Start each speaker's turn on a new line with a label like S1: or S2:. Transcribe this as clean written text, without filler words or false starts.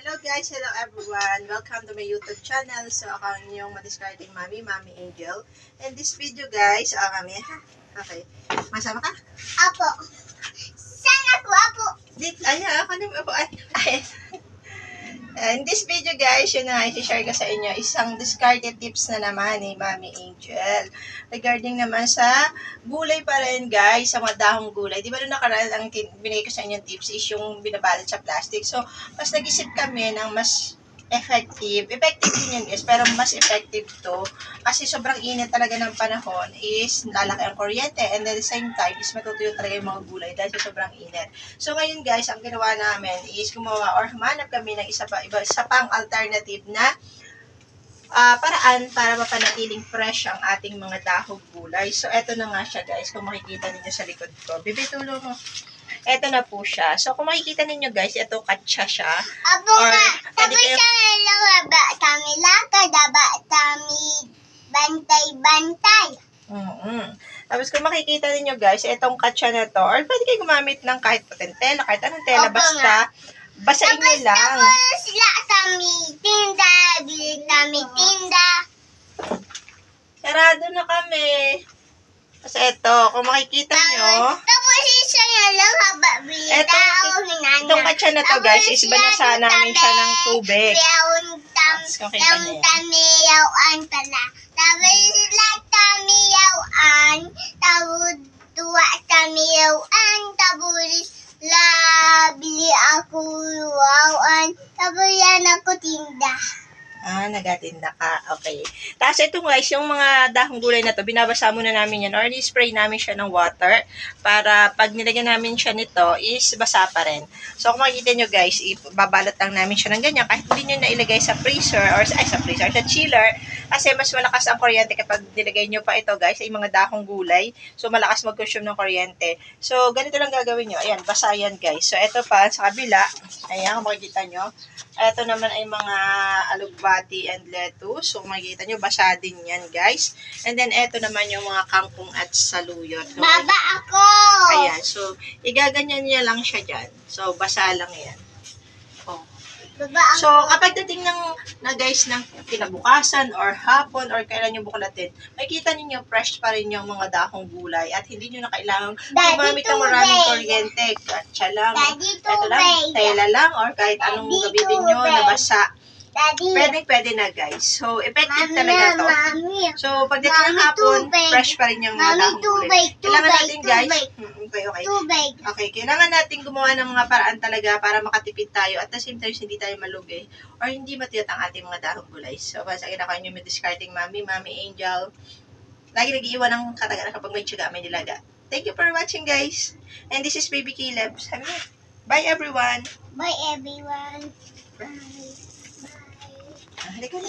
S1: Hello guys, hello everyone. Welcome to my YouTube channel. So ako ang inyong madiscarding Mami Angel. And this video guys, kami ha. Okay. Masama ka?
S2: Apo. Saan ako, Apo?
S1: Ayan, ako naman po. In this video guys, yun na i-share ko sa inyo isang discarded tips na naman ni Mami Angel. Regarding naman sa gulay pa rin guys, sa mga dahong gulay. Di ba nung nakaraan ang binigay ko sa inyo tips is yung binabalot sa plastic. So, mas nag-isip kami ng mas effective din yun guys, pero mas effective to kasi sobrang init talaga ng panahon is lalaki ang kuryente and at the same time is matutuyo talaga yung mga gulay dahil sa sobrang init. So ngayon guys, ang ginawa namin is gumawa or humanap kami ng isa pang alternative na paraan para mapanatiling fresh ang ating mga dahong gulay. So eto na nga siya guys, kung makikita ninyo sa likod ko. Bibitulo mo. Eto na po siya. So, kung makikita ninyo guys, ito katsa siya.
S2: Apo nga, tapos siya lang kami lakad, kami bantay-bantay.
S1: Tapos kung makikita ninyo guys, itong katsa na to, or pwede kayo gumamit ng kahit patentela, kahit anong tela, basta basahin nyo lang.
S2: Tapos sila kami tinda, bilhin kami tinda.
S1: Sarado na kami. Kasi ito, kung makikita nyo,
S2: tapos isa niya lang haba bilhin tao,
S1: itong katsa na to guys, is banasa namin siya ng tubig.
S2: Yung tamiyawan pala. Tapos sila tamiyawan, tapos tuwa tamiyawan, tapos bili ako wawan, tapos yan ako tinda.
S1: Nagatinda ka. Okay. Tapos ito guys, yung mga dahong gulay na to, binabasa muna namin yan or spray namin siya ng water para pag nilagyan namin siya nito is basa pa rin. So kung makikita nyo guys, ibabalot lang namin siya ng ganyan kahit hindi nyo nailagay sa freezer or sa chiller kasi mas malakas ang kuryente kapag nilagay nyo pa ito guys, ay mga dahong gulay. So malakas mag-consume ng kuryente. So ganito lang gagawin nyo. Ayan, basa yan guys. So ito pa sa kabila, ayan kung makikita nyo, ito naman ay mga alugbati and lettuce. So, makikita nyo, basa din yan, guys. And then, ito naman yung mga kangkong at saluyot. So,
S2: Baba ako!
S1: Ayan. So, igaganyan niya lang siya dyan. So, basa lang yan. Oh.
S2: Baba ako.
S1: So, kapag dating na guys, ng kinabukasan or hapon or kailan nyo bukalatin, makikita ninyo fresh pa rin yung mga dahong gulay at hindi nyo na kailangang gumamit ng maraming kuryente. Katsa lang. Ito lang, tela lang or kahit anong gamitin nyo na basa. Pwede na guys. So, effective talaga to. So, pagdating ng hapon, fresh pa rin yung mga dahong gulay. Kailangan natin guys, okay, kailangan natin gumawa ng mga paraan talaga para makatipid tayo at the same time hindi tayo malugi or hindi matiyot ang ating mga dahong gulay. So, basta kinakain nyo may discarding Mami Angel. Lagi nag-iwan ng katagalan kapag may tiyaga, may nilaga. Thank you for watching guys. And this is Baby Caleb. Sabi mo, bye everyone.
S2: Bye everyone.
S1: Bye. Halika na.